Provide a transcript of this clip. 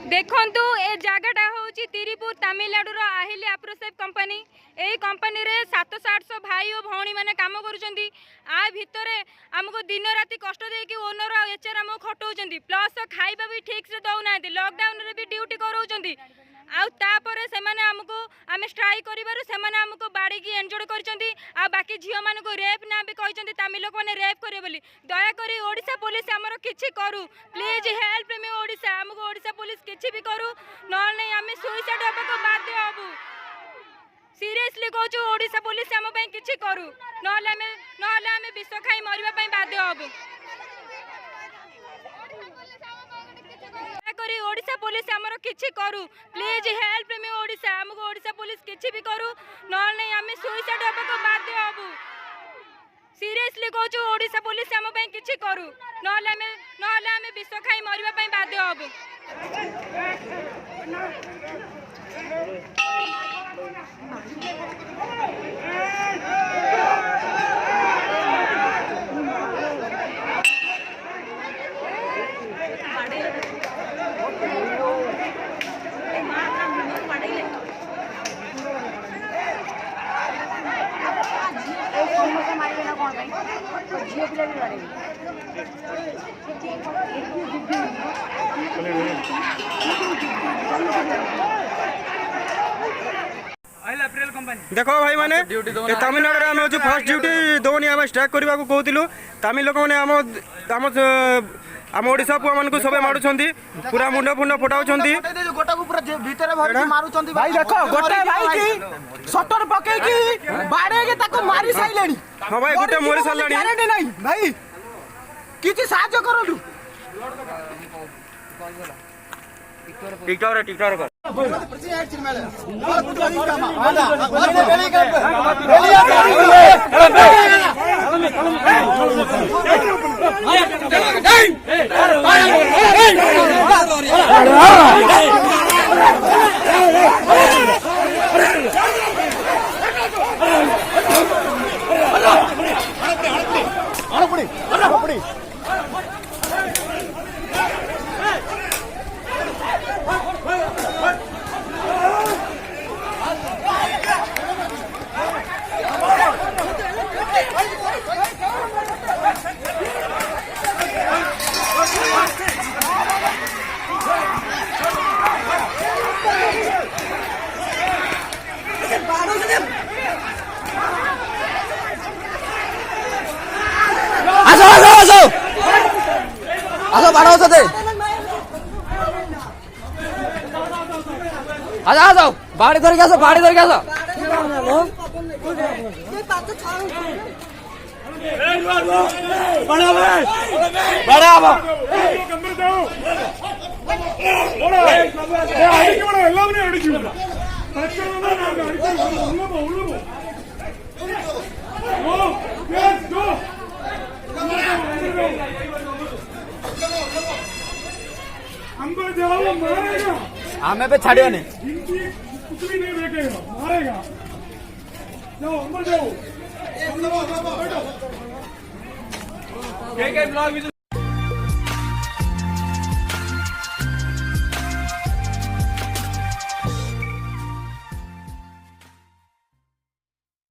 देखंतु ए जगटा हूँ तिरुपुर तमिलनाडु आहिली एप्रोसेप कंपनी। यही कंपनी रे 700-800 भाई और भौणी मैंने काम करुँच आ भितर आमको दिन राति कष्ट देकी ओनर एचआर आम खटाऊँ प्लस खाଇବା भी ठीक से दौना लॉकडाउन रे भी ड्यूटी कराऊँ आउे से आमको आम स्ट्राइक कर आमको बाड़ी की एंजोर्ड कर बाकी झील मान रेप ना भी कहते तमिल लोक मैंने रेप करे बोली दयाकोरी ओडिशा पुलिस आमर किछि करू प्लीज हेल्प मी ओडिशा आमको ओडिशा पुलिस किछि भी करू ना नहीं आम सुइसाइड होगा बाध्य हबू सीरियसली कहूँ ओडिशा पुलिस आम किछि करू ना विष खाई मरवा बाध्य हबू ओडिशा पुलिस आमर किछि करू प्लीज हेल्प मी ओडिशा आमको ओडिशा पुलिस किछि भी करू ना नहीं आम सुइसाइड होगा बाध्य हबू सीरियसली कहूँ ओडिशा पुलिस आम किछि करू ना विष खाई मरवा बाध्य हबू देखो भाई माने तमिलनाडु आम हूँ फर्स्ट ड्यूटी दौनी आम स्ट्राइक करने को कहूँ तमिल लोक मैंने आम ओडिशा पुआ मान सब मारुंट पूरा मुंड फुंड फटाऊँ हाँ भाई गोटे मोरी सारे भाई किसी साहाय्य करूँ टिकटॉक कर आसो बाड़ा होते आ जाओ बाड़ी धर के आसो हमें पे छाड़ियो नहीं कुछ भी नहीं देखेगा मारेगा जाओ अंदर जाओ क्या ब्लॉग